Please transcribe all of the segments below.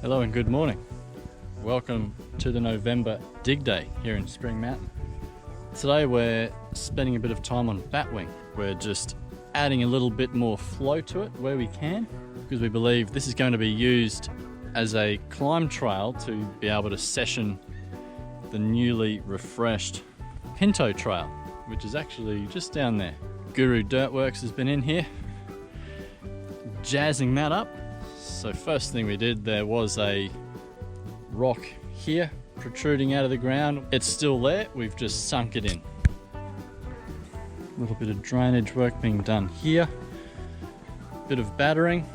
Hello and good morning. Welcome to the November dig day here in Spring Mountain. Today we're spending a bit of time on Batwing. We're just adding a little bit more flow to it where we can, because we believe this is going to be used as a climb trail to be able to session the newly refreshed Pinto Trail, which is actually just down there. Guru Dirtworks has been in here jazzing that up. So first thing we did, there was a rock here protruding out of the ground. It's still there, we've just sunk it in. A little bit of drainage work being done here. Bit of battering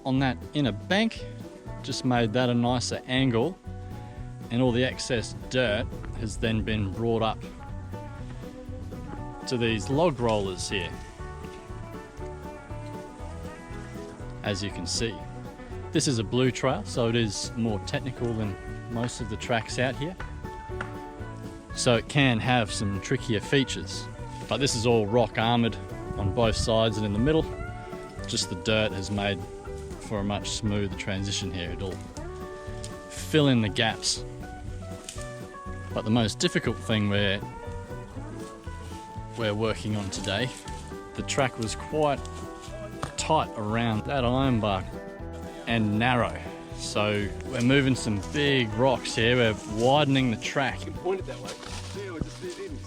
on that inner bank, just made that a nicer angle, and all the excess dirt has then been brought up to these log rollers here. As you can see, this is a blue trail, so it is more technical than most of the tracks out here. So it can have some trickier features, but this is all rock armored on both sides and in the middle. Just the dirt has made for a much smoother transition here. It'll fill in the gaps. But the most difficult thing we're working on today, the track was quite tight around that ironbark and narrow. So we're moving some big rocks here, we're widening the track. You can point it that way. Yeah, we'll just fit it in.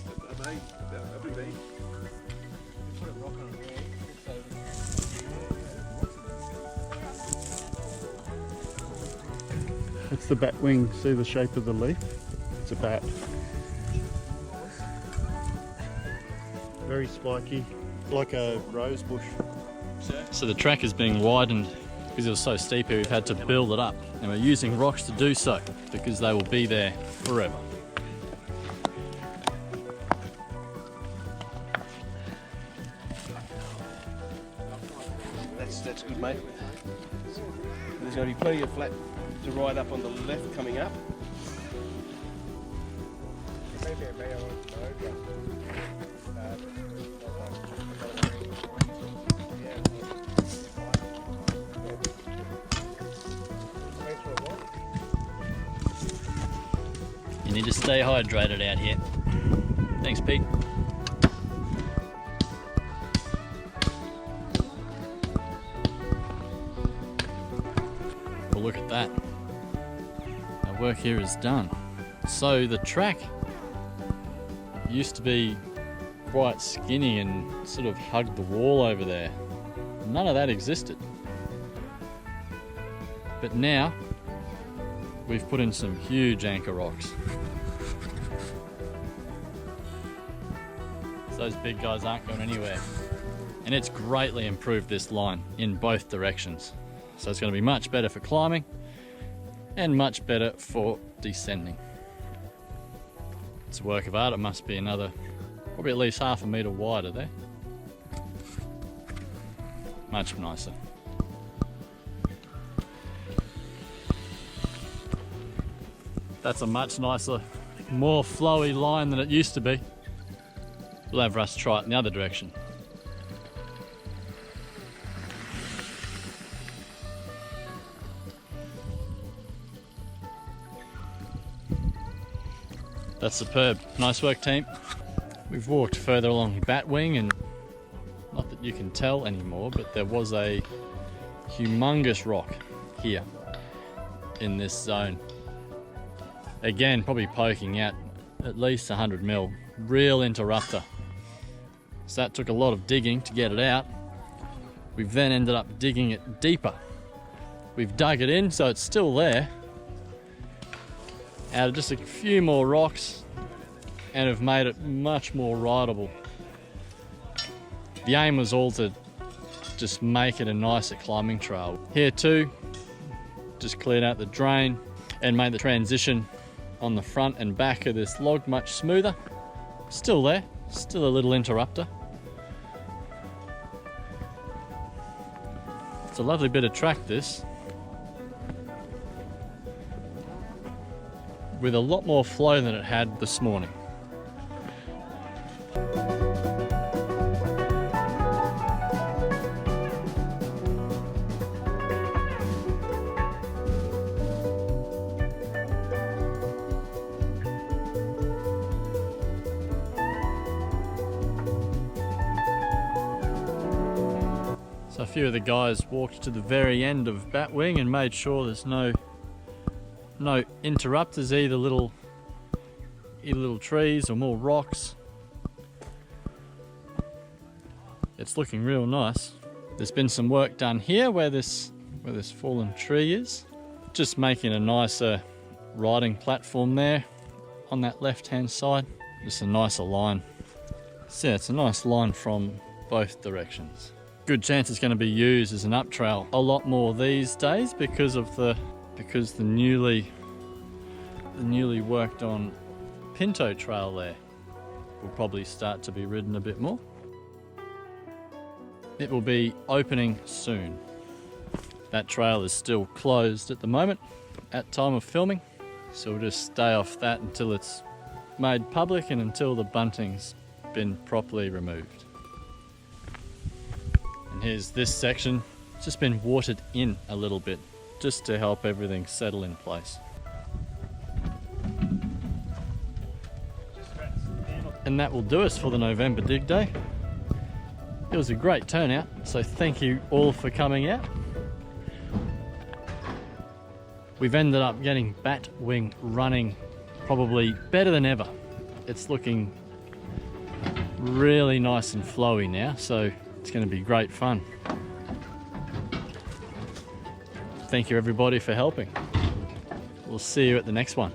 It's the batwing. See the shape of the leaf? It's a bat. Very spiky, like a rose bush. So the track is being widened because it was so steep here, we've had to build it up. And we're using rocks to do so because they will be there forever. That's good, mate. There's going to be plenty of flat to ride up on the left coming up. You need to stay hydrated out here. Thanks, Pete. Well, look at that. Our work here is done. So the track used to be quite skinny and sort of hugged the wall over there. None of that existed. But now we've put in some huge anchor rocks. Those big guys aren't going anywhere. And it's greatly improved this line in both directions. So it's going to be much better for climbing and much better for descending. It's a work of art. It must be probably at least half a metre wider there. Much nicer. That's a much nicer, more flowy line than it used to be. We'll have Russ try it in the other direction. That's superb. Nice work, team. We've walked further along Batwing, and not that you can tell anymore, but there was a humongous rock here in this zone. Again, probably poking out at least 100 mil. Real interrupter. So that took a lot of digging to get it out. We've then ended up digging it deeper. We've dug it in so it's still there. Added just a few more rocks and have made it much more rideable. The aim was all to just make it a nicer climbing trail. Here too, just cleared out the drain and made the transition on the front and back of this log much smoother. Still there, still a little interrupter. It's a lovely bit of track, this, with a lot more flow than it had this morning. So a few of the guys walked to the very end of Batwing and made sure there's no interrupters, either little trees or more rocks. It's looking real nice. There's been some work done here where this fallen tree is, just making a nicer riding platform there on that left hand side. Just a nicer line. So yeah, it's a nice line from both directions. Good chance it's going to be used as an up trail a lot more these days because the newly worked on Pinto Trail there will probably start to be ridden a bit more. It will be opening soon. That trail is still closed at the moment at time of filming, so we'll just stay off that until it's made public and until the bunting's been properly removed. And here's this section. It's just been watered in a little bit just to help everything settle in place. And that will do us for the November Dig Day. It was a great turnout, so thank you all for coming out. We've ended up getting Batwing running probably better than ever. It's looking really nice and flowy now, so it's going to be great fun. Thank you everybody for helping. We'll see you at the next one.